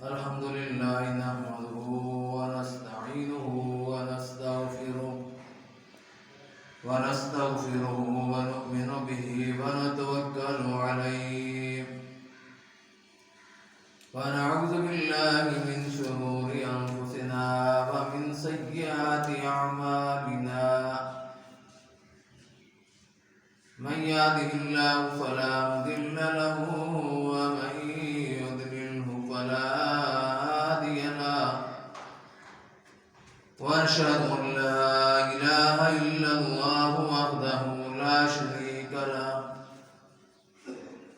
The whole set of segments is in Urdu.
الحمد لله نحمده ونستعينه ونستغفره ونؤمن به ونتوكل عليه ونعوذ بالله من شرور أنفسنا ومن سيئات أعمالنا من يهده الله فلا مضل له ومن يضلله فلا هادي له وأشهد أن لا إله إلا الله وحده لا شريك له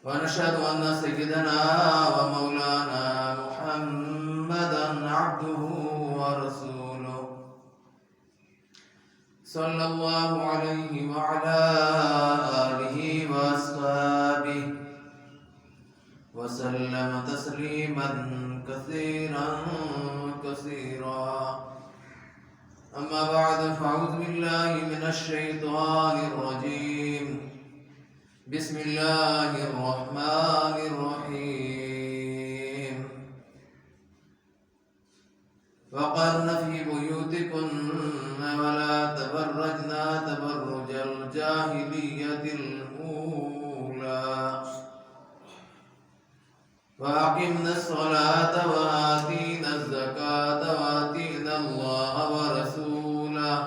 ونشهد أن سيدنا ومولانا محمدا عبده ورسوله صلى الله عليه وعلى آله وأصحابه وسلم تسليما كثيرا كثيرا أما بعد فأعوذ بالله من الشيطان الرجيم بسم الله الرحمن الرحيم وقرن في بيوتكن ولا تبرجنا تبرج الجاهلية الأولى وأقمنا الصلاة وآتينا الزكاة وأطعنا الله ورسوله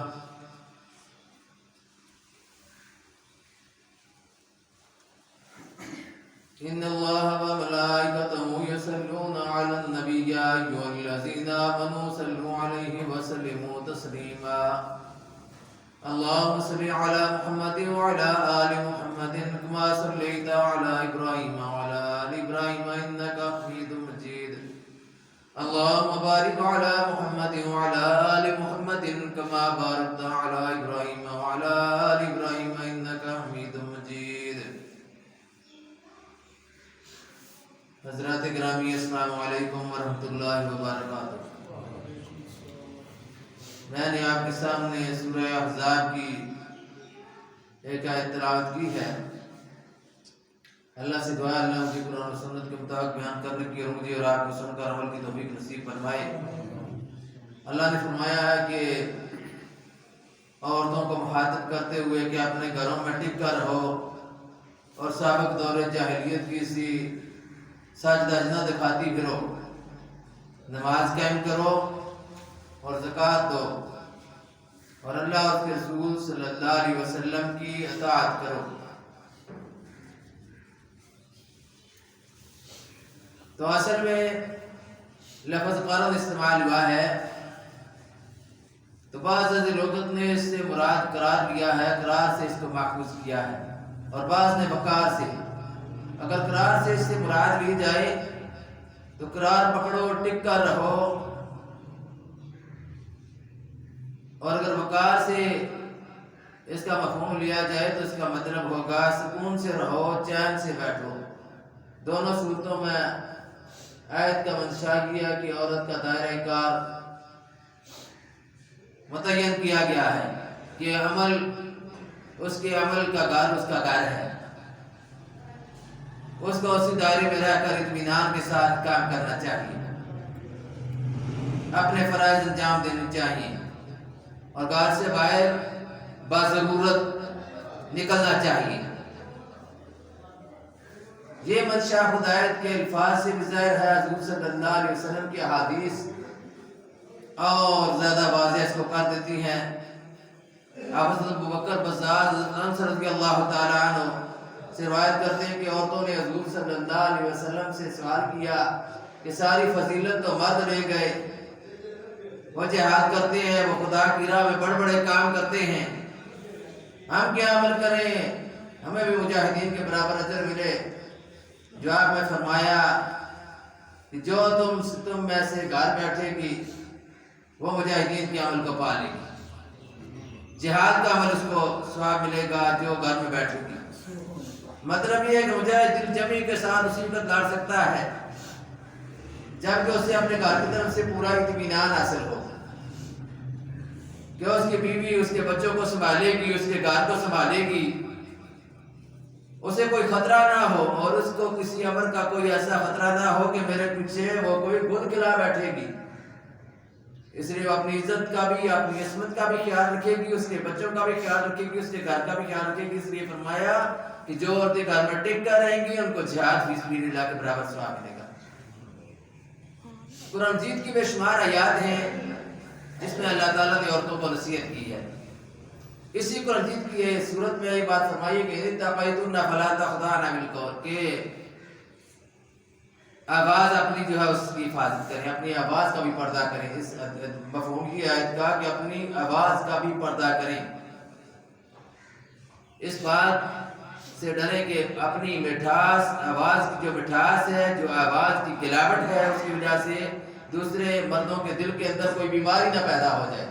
إن الله وملائكته يصلون على النبي يا أيها الذين آمنوا صلوا عليه وسلموا تسليما اللهم صل على محمد وعلى آل محمد كما صليت على إبراهيم وعلى آل إبراهيم إنك حميد مجيد اللهم بارك على محمد وعلى آل محمد كما باركت على إبراهيم وعلى آل إبراهيم إنك حميد مجيد حضرات گرامی السلام علیکم ورحمۃ اللہ وبرکاتہ۔ میں نے آپ کے سامنے سورہ احزاب کی ایک آیت تلاوت کی ہے۔ اللہ سے دعا ہے اللہ مجھے قرآن و سنت کے مطابق بیان کرنے کی اور مجھے اور آپ کو سن کر عمل کی توفیق نصیب فرمائے۔ اللہ نے فرمایا ہے کہ عورتوں کو مخاطب کرتے ہوئے کہ اپنے گھروں میں ٹک کر رہو اور سابق دور جاہلیت کی سی سجدہ نہ دکھاتی پھرو، نماز قائم کرو اور زکوٰۃ دو اور اللہ اور اس کے رسول صلی اللہ علیہ وسلم کی اطاعت کرو۔ تو اصل میں لفظ قرن استعمال ہوا ہے، تو بعض لغت نے اس سے مراد قرار لیا ہے، قرار سے اس کو ماخوذ کیا ہے، اور بعض نے وقار سے۔ اگر قرار سے اس سے مراد لی جائے تو قرار پکڑو، ٹک کر رہو، اور اگر وقار سے اس کا مفہوم لیا جائے تو اس کا مطلب ہوگا سکون سے رہو، چین سے بیٹھو۔ دونوں صورتوں میں آیت کا منشا کیا کہ عورت کا دائرہ کار متعین کیا گیا ہے کہ عمل اس کے عمل کا گھر اس کا گھر ہے، اس کو اسی دائرے میں رہ کر اطمینان کے ساتھ کام کرنا چاہیے، اپنے فرائض انجام دینے چاہیے اور گھر سے باہر باضرورت نکلنا چاہیے۔ یہ منشا خدایت کے الفاظ سے بھی ظاہر ہے، حضور صلی اللہ علیہ وسلم کی احادیث اور زیادہ واضح اس کو کر دیتی ہیں۔ حضرت ابوبکر بزار حضرت رضی اللہ تعالیٰ عنہ سے روایت کرتے ہیں کہ عورتوں نے حضور صلی اللہ علیہ وسلم سے سوال کیا کہ ساری فضیلت تو مرد لے گئے، وہ جہاد کرتے ہیں، وہ خدا کی راہ میں بڑے بڑے کام کرتے ہیں، ہم کیا عمل کریں ہمیں بھی مجاہدین کے برابر اجر ملے؟ جواب میں فرمایا کہ جو تم میں سے گھر بیٹھے گی وہ مجاہدین کے عمل کو پا لے گی، جہاد کا عمل اس کو ثواب ملے گا جو گھر میں بیٹھے گی۔ مطلب یہ ہے کہ مجاہد دل جمعی کے ساتھ اسی پر لڑ سکتا ہے جبکہ اسے اپنے گھر کی طرف سے پورا اطمینان حاصل ہو کہ اس کی بیوی اس کے بچوں کو سنبھالے گی، اس کے گھر کو سنبھالے گی، اسے کوئی خطرہ نہ ہو اور اس کو کسی امر کا کوئی ایسا خطرہ نہ ہو کہ میرے پیچھے وہ کوئی گن کھلا بیٹھے گی، اس لیے وہ اپنی عزت کا بھی، اپنی عصمت کا بھی خیال رکھے گی، اس کے بچوں کا بھی خیال رکھے گی، اس کے گھر کا بھی خیال رکھے گی۔ اس لیے فرمایا کہ جو عورتیں گھر میں ٹک کر رہیں گی ان کو جہاد فی سبیل اللہ کے برابر ثواب ملے گا۔ قرآن مجید کی بے شمار آیات ہیں جس میں اللہ تعالیٰ نے عورتوں کو نصیحت کی ہے۔ اسی قرآن مجید کی صورت میں یہ بات فرمائی کہ اتقیتن فلا تخضعن بالقول، کہ آواز اپنی جو ہے اس کی حفاظت کریں، اپنی آواز کا بھی پردہ کریں۔ اس مفہوم کی آیت کا کہ اپنی آواز کا بھی پردہ کریں، اس بات سے ڈریں کہ اپنی مٹھاس، آواز کی جو مٹھاس ہے، جو آواز کی گلاوٹ ہے، اس کی وجہ سے دوسرے مردوں کے دل کے اندر کوئی بیماری نہ پیدا ہو جائے۔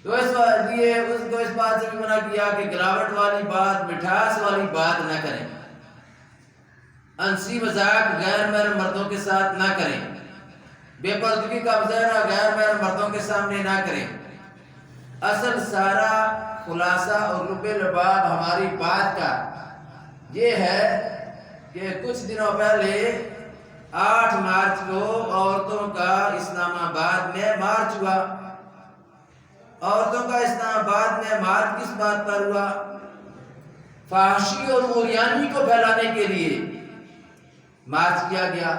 تو اس لیے اس کو اس بات سے بھی منع کیا کہ گلاوٹ والی بات، مٹھاس والی بات نہ کریں، انسی مذاق غیر محرم مردوں کے ساتھ نہ کریں، بے پردگی کا مظاہرہ غیر محرم مردوں کے سامنے نہ کریں۔ اصل سارا خلاصہ اور لب لباب ہماری بات کا یہ ہے کہ کچھ دنوں پہلے 8 مارچ کو عورتوں کا اسلام آباد میں مارچ ہوا۔ عورتوں کا اسلام آباد میں مارچ کس بات پر ہوا؟ فحاشی اور عریانی کو پھیلانے کے لیے مارچ کیا گیا۔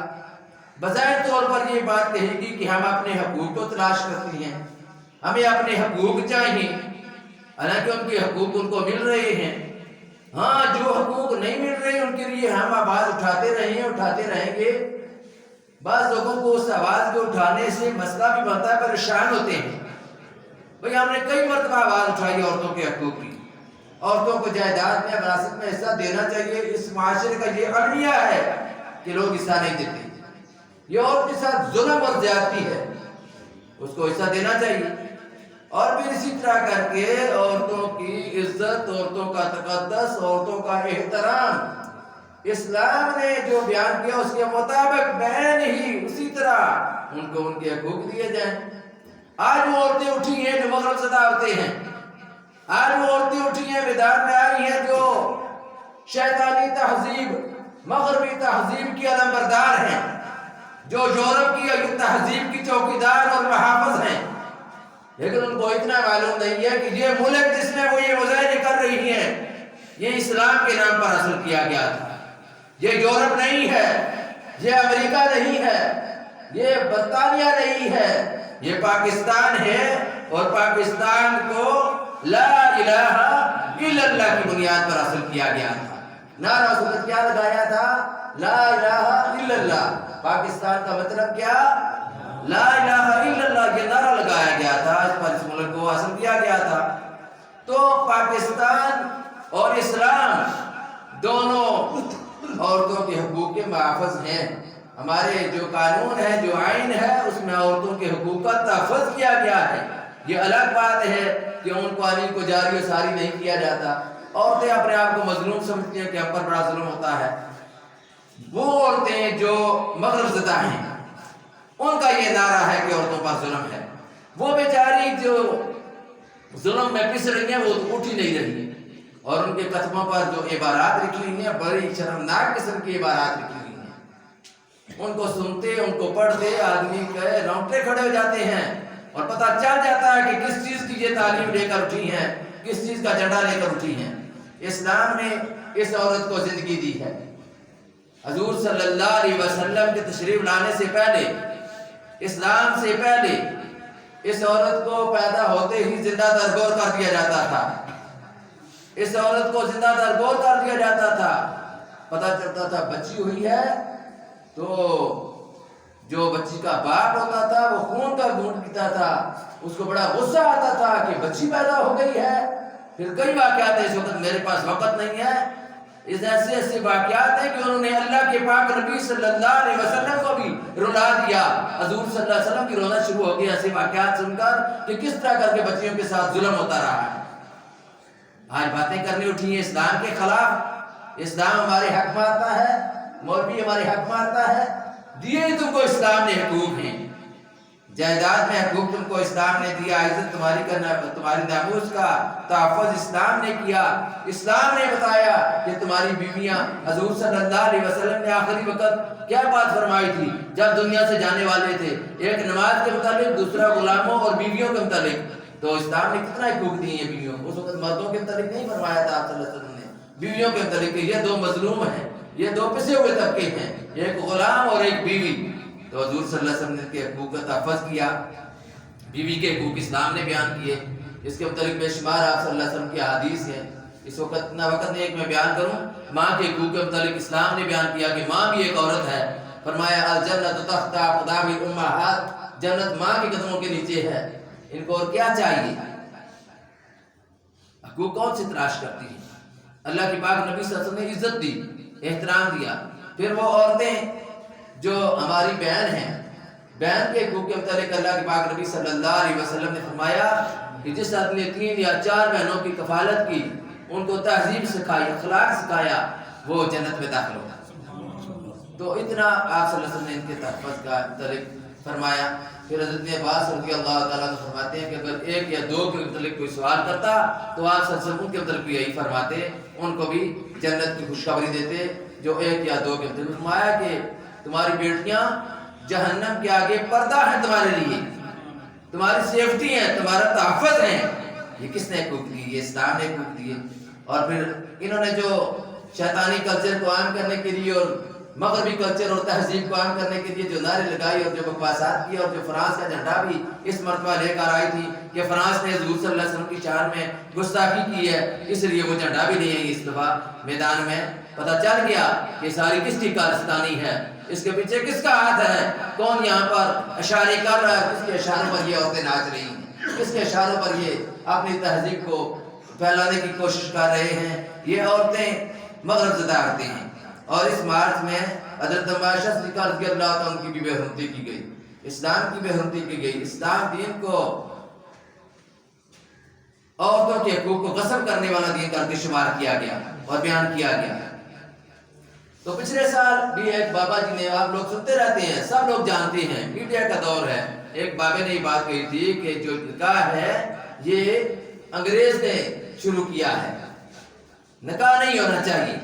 بظاہر طور پر یہ بات کہے گی کہ ہم اپنے حقوق کو تلاش کرتے ہیں، ہمیں اپنے حقوق چاہیے، حالانکہ ان کے حقوق ان کو مل رہے ہیں۔ ہاں، جو حقوق نہیں مل رہے ان کے لیے ہم آواز اٹھاتے رہیں گے۔ بعض لوگوں کو اس آواز کو اٹھانے سے مسئلہ بھی بنتا ہے، پریشان ہوتے ہیں۔ بھئی ہم نے کئی مرتبہ آواز اٹھائی عورتوں کے حقوق کی، عورتوں کو جائیداد میں، وراثت میں حصہ دینا چاہیے۔ اس معاشرے کا یہ المیہ ہے کہ لوگ حصہ نہیں دیتے، یہ عورت کے ساتھ ظلم اور زیادتی ہے، اس کو حصہ دینا چاہیے۔ اور پھر اسی طرح کر کے عورتوں کی عزت، عورتوں کا تقدس، عورتوں کا احترام اسلام نے جو بیان کیا اس کے مطابق بین ہی اسی طرح ان کو ان کے حقوق دیے جائیں۔ آج وہ عورتیں اٹھی ہیں جو مغرب زدہ عورتیں ہیں، آج وہ عورتیں اٹھی ہیں، میدان میں آئی ہیں جو شیطانی تہذیب، مغربی تہذیب کی علمبردار ہیں، جو یورپ کی تہذیب کی چوکیدار اور محافظ ہیں، لیکن ان کو اتنا معلوم نہیں ہے کہ یہ ملک جس میں وہ یہ مظاہرے کر رہی ہیں یہ اسلام کے نام پر حاصل کیا گیا تھا۔ یہ یورپ نہیں ہے، یہ امریکہ نہیں ہے، یہ برطانیہ نہیں ہے، یہ پاکستان ہے، اور پاکستان کو لا الہ الا اللہ کی بنیاد پر حاصل کیا گیا تھا۔ نعرہ حکومت کیا لگایا تھا؟ لا الہ الا اللہ۔ پاکستان کا مطلب کیا؟ لا الہ الا اللہ، یہ نعرہ لگایا گیا تھا، اس پر اس ملک کو حاصل کیا گیا تھا۔ تو پاکستان اور اسلام دونوں عورتوں کے حقوق کے محافظ ہیں۔ ہمارے جو قانون ہے، جو آئین ہے، اس میں عورتوں کے حقوق کا تحفظ کیا گیا ہے۔ یہ الگ بات ہے کہ ان قوانین کو جاری و ساری نہیں کیا جاتا۔ عورتیں اپنے آپ کو مظلوم سمجھتی ہیں کہ ہم پر بڑا ظلم ہوتا ہے۔ وہ عورتیں جو مغرب زدہ ہیں ان کا یہ نعرہ ہے کہ عورتوں پر ظلم ہے۔ وہ بیچاری جو ظلم میں پس رہی ہیں وہ اٹھ ہی نہیں رہی ہیں، اور ان کے قدموں پر جو عبارات لکھی ہوئی ہیں بڑی شرمناک قسم کی عبارات لکھی ہوئی ہیں۔ ان کو سنتے، ان کو پڑھتے آدمی کے رونگٹے کھڑے ہو جاتے ہیں، اور پتہ چل جاتا ہے کہ کس چیز کی یہ تعلیم لے کر اٹھی ہیں، کس چیز کا جھنڈا لے کر اٹھی ہیں۔ اسلام نے اس عورت کو زندگی دی ہے۔ حضور صلی اللہ علیہ وسلم کے تشریف لانے سے پہلے، اسلام سے پہلے، اس عورت کو پیدا ہوتے ہی زندہ درگور کر دیا جاتا تھا۔ اس عورت کو زندہ درگور کر دیا جاتا تھا۔ پتہ چلتا تھا بچی ہوئی ہے تو جو بچی کا باپ ہوتا تھا وہ خون کا گھونٹ پیتا تھا، اس کو بڑا غصہ آتا تھا کہ بچی پیدا ہو گئی ہے۔ پھر کئی واقعات ہیں، اس وقت میرے پاس وقت نہیں ہے، اس ایسے واقعات ہیں کہ انہوں نے اللہ کے پاک نبی صلی اللہ علیہ وسلم کو بھی رلا دیا۔ حضور صلی اللہ علیہ وسلم کی رونا شروع ہو گئی ایسے واقعات سن کر کہ کس طرح کر کے بچیوں کے ساتھ ظلم ہوتا رہا ہے۔ آج باتیں کرنی اٹھی ہیں اسلام کے خلاف۔ اسلام ہمارے حق مارتا ہے، مولوی ہمارے حق مارتا ہے۔ دیے تم کو اسلام نے حقوق ہیں، جائیداد میں حقوق تم کو اسلام نے دیا، عزت تمہاری کا، تمہاری ناموس کا تحفظ اسلام نے کیا۔ اسلام نے بتایا کہ تمہاری بیویاں، حضور صلی اللہ علیہ وسلم نے آخری وقت کیا بات فرمائی تھی جب دنیا سے جانے والے تھے؟ ایک نماز کے متعلق، دوسرا غلاموں اور بیویوں کے متعلق۔ تو اسلام نے کتنا حقوق دیے ہیں بیویوں کو؟ اس وقت مردوں کے متعلق نہیں فرمایا تھا آپ صلی اللہ علیہ وسلم نے، بیویوں کے متعلق کہ یہ دو مظلوم ہیں، یہ دو پسے ہوئے طبقے ہیں، ایک غلام اور ایک بیوی۔ تو حضور صلی اللہ علیہ وسلم نے ان کے حقوق کا تحفظ کیا۔ بیوی کے حقوق اسلام نے بیان کیے، اس کے متعلق بے شمار آپ صلی اللہ علیہ وسلم کی احادیث ہیں۔ اس وقت اتنا وقت نہیں ہے کہ میں بیان کروں۔ ماں کے حقوق کے متعلق اسلام نے بیان کیا کہ ماں بھی ایک عورت ہے۔ فرمایا الجنت تحت اقدام الامہات، جنت ماں کے قدموں کے نیچے ہے۔ ان کو اور کیا چاہیے؟ حقوق کون سے تلاش کرتی ہیں؟ اللہ کی پاک نبی صلی اللہ علیہ وسلم نے عزت دی، احترام دیا۔ پھر وہ عورتیں جو ہماری بہن ہیں، بہن کے حقوق کے متعلق اللہ کے پاک نبی صلی اللہ علیہ وسلم نے فرمایا کہ جس آدمی نے 3 یا 4 بہنوں کی کفالت کی، ان کو تہذیب سکھائی، اخلاق سکھایا، وہ جنت میں داخل ہوگا۔ تو اتنا آپ صلی اللہ علیہ وسلم نے ان کے تحفظ کا متعلق فرمایا۔ پھر حضرت عباس رضی اللہ تعالیٰ عنہ فرماتے ہیں کہ اگر 1 یا 2 کے متعلق کوئی سوال کرتا تو آپ صلی اللہ علیہ وسلم ان کے متعلق بھی یہی فرماتے، ان کو بھی جنت کی خوشخبری دیتے جو 1 یا 2 کے متعلق۔ فرمایا کہ تمہاری بیٹیاں جہنم کے آگے پردہ ہیں تمہارے لیے، تمہاری سیفٹی ہے، تمہارا تحفظ ہے۔ یہ کس نے حقوق دی؟ یہ اسلام نے حقوق دیے۔ اور پھر انہوں نے جو شیطانی کلچر کو عام کرنے کے لیے اور مغربی کلچر اور تہذیب کو عام کرنے کے لیے جو نعرے لگائی اور جو بکواسات کی، اور جو فرانس کا جھنڈا بھی اس مرتبہ لے کر آئی تھی کہ فرانس نے حضور صلی اللہ علیہ وسلم کی شان میں گستاخی کی ہے، اس لیے وہ جھنڈا بھی نہیں ہے اس دفعہ میدان میں۔ پتہ چل گیا کہ ساری کس کی کارستانی ہے، اس کے پیچھے کس کا ہاتھ ہے، کون یہاں پر اشارے کر رہا ہے، کس کے اشاروں پر یہ عورتیں ناچ رہی ہیں، کس کے اشاروں پر یہ اپنی تہذیب کو پھیلانے کی کوشش کر رہے ہیں۔ یہ عورتیں مغرب زدہ عورتیں ہیں۔ اور اس مارچ میں حضرت عائشہ صدیقہ رضی اللہ عنہا کی بھی بے حرمتی کی گئی، اسلام کی بے حرمتی کی گئی۔ اسلام دین کو عورتوں کے حقوق کو غصب کرنے والا دین کر کے شمار کیا گیا اور بیان کیا گیا۔ تو پچھلے سال بھی ایک بابا جی نے، آپ لوگ سنتے رہتے ہیں، سب لوگ جانتے ہیں، میڈیا کا دور ہے، ایک بابے نے یہ بات کہی تھی کہ جو نکاح ہے یہ انگریز نے شروع کیا ہے، نکاح نہیں ہونا چاہیے،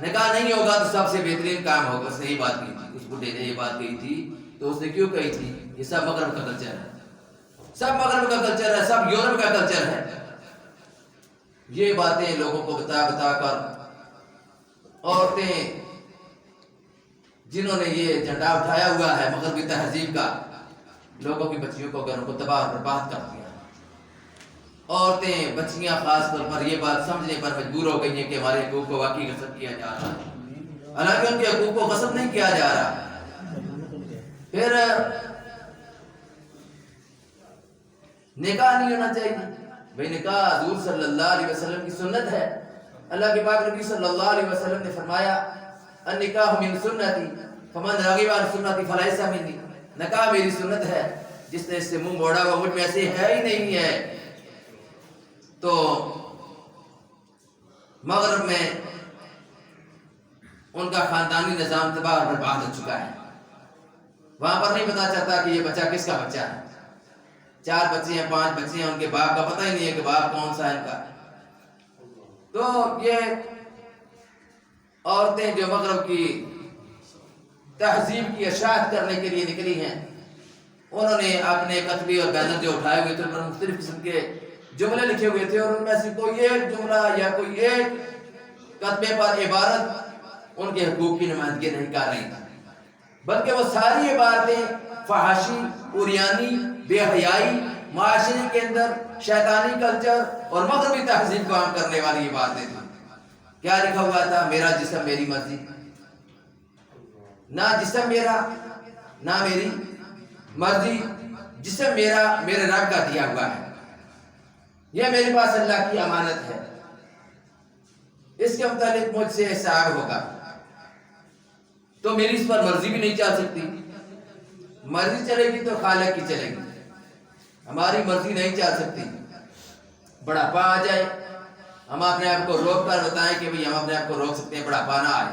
نکاح نہیں ہوگا تو سب سے بہترین کام ہوگا۔ اس نے یہ بات کہی تھی، اس بڈھے نے یہ بات کہی تھی۔ تو اس نے کیوں کہی تھی؟ یہ سب مغرب کا کلچر ہے، سب مغرب کا کلچر ہے، سب یورپ کا کلچر ہے۔ یہ باتیں لوگوں کو بتا بتا کر عورتیں جنہوں نے یہ جھنڈا اٹھایا ہوا ہے مغربی تہذیب کا، لوگوں کی بچیوں کو، گھروں کو تباہ اور برباد کر دیا۔ عورتیں، بچیاں خاص طور پر یہ بات سمجھنے پر مجبور ہو گئی ہیں کہ ہمارے حقوق کو واقعی غصب کیا جا رہا ہے، حالانکہ ان کے حقوق کو غصب نہیں کیا جا رہا۔ پھر نکاح نہیں ہونا چاہیے، بھئی نکاح حضور صلی اللہ علیہ وسلم کی سنت ہے۔ اللہ کے پاک نبی صلی اللہ علیہ وسلم نے فرمایا النکاح من سنتی فمن رغب عن سنتی فلیس منی، نکاح میری سنت ہے، جس نے اس سے منہ موڑا وہ مجھ میں سے ہے ہی نہیں ہے۔ تو مغرب میں ان کا خاندانی نظام تباہ اور برباد ہو چکا ہے، وہاں پر نہیں پتا چلتا کہ یہ بچہ کس کا بچہ ہے۔ 4 بچے ہیں، 5 بچے ہیں، ان کے باپ کا پتہ ہی نہیں ہے کہ باپ کون سا ہے ان کا۔ تو یہ عورتیں جو مغرب کی تہذیب کی اشاعت کرنے کے لیے نکلی ہیں، انہوں نے اپنے کتبے اور بینر جو اٹھائے ہوئے تھے ان پر مختلف قسم کے جملے لکھے ہوئے تھے، اور ان میں سے کوئی ایک جملہ یا کوئی ایک کتبے پر عبارت ان کے حقوق کی نمائندگی نہیں کر رہی تھی، بلکہ وہ ساری عبارتیں فحاشی، عریانی، بے حیائی، معاشرے کے اندر شیطانی کلچر اور مغربی تہذیب کو عام کرنے والی عبارتیں تھیں۔ کیا لکھا ہوا تھا؟ میرا جسم میری مرضی، نہ جسم میرا نہ میری مرضی، جسم میرا میرے رب کا دیا ہوا ہے، یہ میرے پاس اللہ کی امانت ہے، اس کے متعلق مجھ سے حساب ہوگا۔ تو میری اس پر مرضی بھی نہیں چل سکتی، مرضی چلے گی تو خالق کی چلے گی، ہماری مرضی نہیں چل سکتی۔ بڑھاپا آ جائے، ہم اپنے آپ کو روک کر بتائیں کہ بھئی ہم اپنے آپ کو روک سکتے ہیں، بڑھاپا نہ آئے۔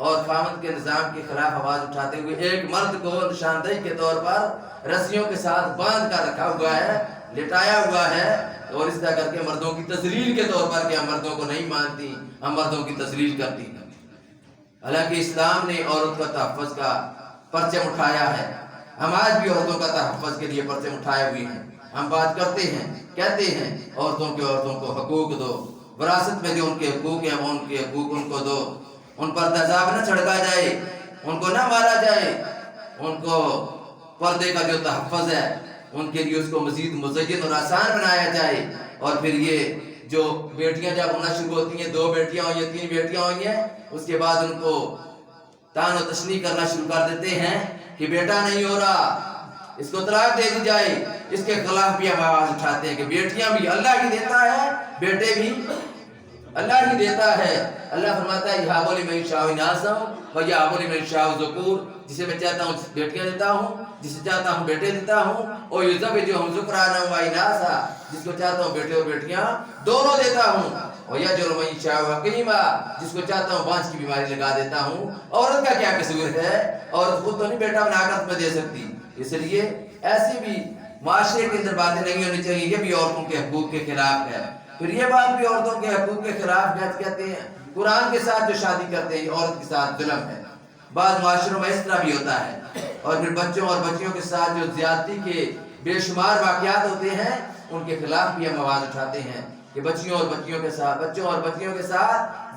اور خامد کے نظام کے خلاف آواز اٹھاتے ہوئے ایک مرد کو نشاندہی کے طور پر رسیوں کے ساتھ باندھ کر رکھا ہوا ہے، لٹایا ہوا ہے، اور اس طرح کر کے مردوں کی تذلیل کے طور پر کہ ہم مردوں کو نہیں مانتی، ہم مردوں کی تذلیل کرتی ہیں۔ حالانکہ اسلام نے عورت کا تحفظ کا پرچم اٹھایا ہے، ہم آج بھی عورتوں کا تحفظ کے لیے پرچم اٹھائے ہوئے ہیں۔ ہم بات کرتے ہیں، کہتے ہیں عورتوں کو حقوق دو، وراثت میں جو ان کے حقوق ہیں وہ ان کے حقوق ان کو دو، ان پر تیزاب نہ چھڑکا جائے، ان کو نہ مارا جائے، ان کو پردے کا جو تحفظ ہے ان کے لیے اس کو مزید مزین اور آسان بنایا جائے۔ اور پھر یہ جو بیٹیاں جب ہونا شروع ہوتی ہیں، 2 بیٹیاں ہوئی ہیں، 3 بیٹیاں ہوئی ہیں، اس کے بعد ان کو تان و تشنیع کرنا شروع کر دیتے ہیں کہ بیٹا نہیں ہو رہا، اس کو طلاق دے دی جائے۔ اس کے خلاف بھی ہم آواز اٹھاتے ہیں کہ بیٹیاں بھی اللہ ہی دیتا ہے، بیٹے بھی اللہ ہی دیتا ہے۔ اللہ فرماتا ہے یہاب لمن یشاء اناثا ویہب لمن یشاء الذکور، جسے میں چاہتا ہوں بیٹیاں دیتا ہوں، جسے چاہتا ہوں بیٹے دیتا ہوں، اور یزوجہم ذکرانا و اناثا، جس کو چاہتا ہوں بیٹے اور بیٹیاں دونوں دیتا ہوں، ویجعل من یشاء عقیما، جس کو چاہتا ہوں بانجھ کی بیماری لگا دیتا ہوں۔ عورت کا کیا قصور ہے؟ عورت خود تو نہیں بیٹا بنا کر میں دے سکتی، اس لیے ایسی بھی معاشرے کے اندر باتیں نہیں ہونی چاہیے، یہ بھی عورتوں کے حقوق کے خلاف ہے۔ پھر یہ بات بھی عورتوں کے حقوق کے خلاف ہے، کہتے ہیں قرآن کے ساتھ جو شادی کرتے ہیں عورت کے ساتھ ظلم ہے۔ بعض معاشروں میں اس طرح بھی ہوتا ہے۔ اور پھر بچوں اور بچیوں کے ساتھ جو زیادتی کے بے شمار واقعات ہوتے ہیں ان کے خلاف بھی ہم آواز اٹھاتے ہیں کہ بچوں اور بچیوں کے ساتھ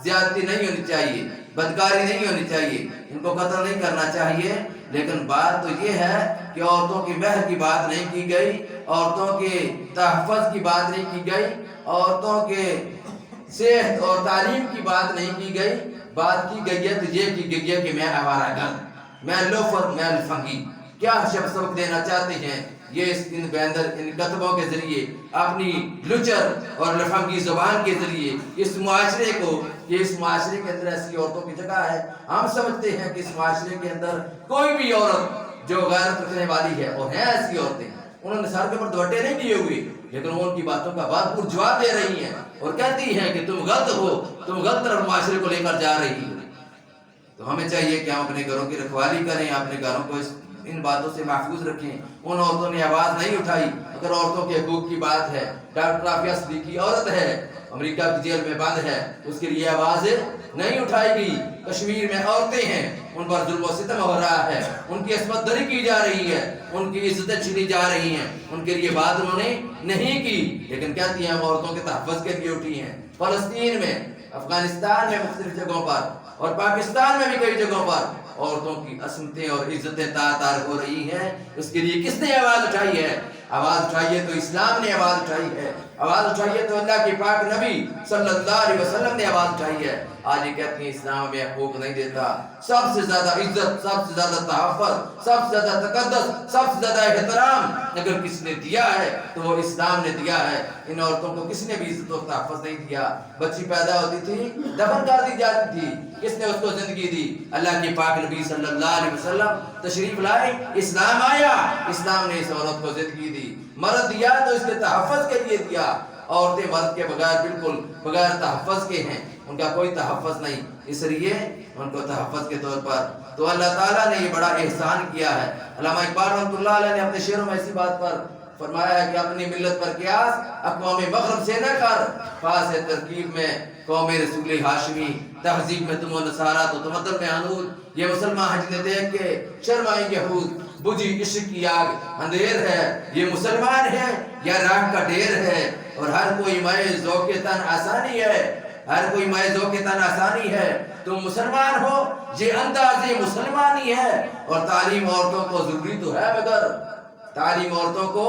زیادتی نہیں ہونی چاہیے، بدکاری نہیں ہونی چاہیے، ان کو قتل نہیں کرنا چاہیے۔ لیکن بات تو یہ ہے کہ عورتوں کی مہر کی بات نہیں کی گئی، عورتوں کے تحفظ کی بات نہیں کی گئی، عورتوں کے صحت اور تعلیم کی بات نہیں کی گئی۔ بات کی گئی ہے تو یہ کی گئی ہے کہ میں آوارہ گرد، میں لوفر، میں لفنگی۔ کیا سبق دینا چاہتے ہیں یہ ان کتبوں کے ذریعے، اپنی لچر اور لفنگی زبان کے ذریعے اس معاشرے کو، کہ اس معاشرے کے اندر ایسی عورتوں کی جگہ ہے۔ ہم سمجھتے ہیں کہ اس معاشرے کے اندر کوئی بھی عورت جو غیرت رکھنے والی ہے، اور ہیں ایسی عورتیں، انہوں نے سر کے اوپر دوپٹے نہیں دیے ہوئے، لیکن وہ ان کی باتوں کا بھرپور جواب دے رہی ہیں اور کہتی ہیں کہ تم غلط ہو، تم غلط طرف معاشرے کو لے کر جا رہی ہو۔ تو ہمیں چاہیے کہ ہم اپنے گھروں کی رکھوالی کریں، اپنے گھروں کو ان باتوں سے محفوظ رکھیں۔ ان عورتوں نے آواز نہیں اٹھائی۔ اگر عورتوں کے حقوق کی بات ہے، ڈاکٹر عافیہ صدیقی عورت ہے، امریکہ کی جیل میں بند ہے، اس کے لیے آواز نہیں اٹھائی گئی۔ کشمیر میں عورتیں ہیں، ان پر ظلم و ستم ہو رہا ہے، ان کی عصمت دری کی جا رہی ہے، ان کی عزتیں چھینی جا رہی ہیں، ان کے لیے بات انہوں نے نہیں کی، لیکن کہتی ہیں ہم عورتوں کے تحفظ کے لیے اٹھی ہیں۔ فلسطین میں، افغانستان میں مختلف جگہوں پر، اور پاکستان میں بھی کئی جگہوں پر عورتوں کی عصمتیں اور عزتیں تار تار ہو رہی ہیں۔ اس کے لیے کس نے آواز اٹھائی ہے؟ آواز اٹھائی ہے تو اسلام نے آواز اٹھائی ہے، آواز اٹھائی ہے تو اللہ کے پاک نبی صلی اللہ علیہ وسلم نے آواز اٹھائی ہے۔ آج یہ کہتی ہیں اسلام ہمیں حقوق نہیں دیتا۔ سب سے زیادہ عزت، سب سے زیادہ تحفظ، سب سے زیادہ تقدس، سب سے زیادہ احترام اگر کس نے دیا ہے تو وہ اسلام نے دیا ہے۔ ان عورتوں کو کس نے بھی عزت و تحفظ نہیں دیا۔ بچی پیدا ہوتی تھی دفن کر دی جاتی تھی، کس نے اس کو زندگی دی؟ اللہ کے پاک نبی صلی اللہ علیہ وسلم تشریف لائے، اسلام آیا، اسلام نے اس عورت کو زندگی دی۔ مرد دیا تو اس کے تحفظ کے لیے دیا۔ عورتیں مرد کے بغیر بالکل بغیر تحفظ کے ہیں، ان کا کوئی تحفظ نہیں، اس لیے ان کو تحفظ کے طور پر تو اللہ تعالیٰ نے یہ بڑا احسان کیا ہے۔ علامہ اقبال رحمۃ اللہ علیہ نے اپنے شعروں میں اسی بات پر فرمایا ہے کہ اپنی ملت پر قیاس اقوام مغرب سے نہ کر، خاص ترکیب میں قوم رسول ہاشمی، تہذیب میں تم و نصارہ تو تمدن میں حنود، یہ مسلمان حج نے دیکھ کے شرمائیں یہود، بجھی عشق کی آگ اندھیر ہے، یہ مسلمان ہے یا راہ کا ڈیر ہے، اور ہر کوئی مائے ذوق تن آسانی ہے، ہر کوئی مائے ذوق تن آسانی ہے، تم مسلمان ہو یہ انداز مسلمانی ہے۔ اور تعلیم عورتوں کو ضروری تو ہے مگر، تعلیم عورتوں کو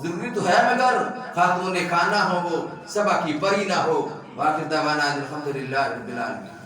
ضروری تو ہے مگر خاتون خانہ ہو وہ صبا کی پری نہ ہو۔ وآخر دعوانا الحمدللہ رب العالمین۔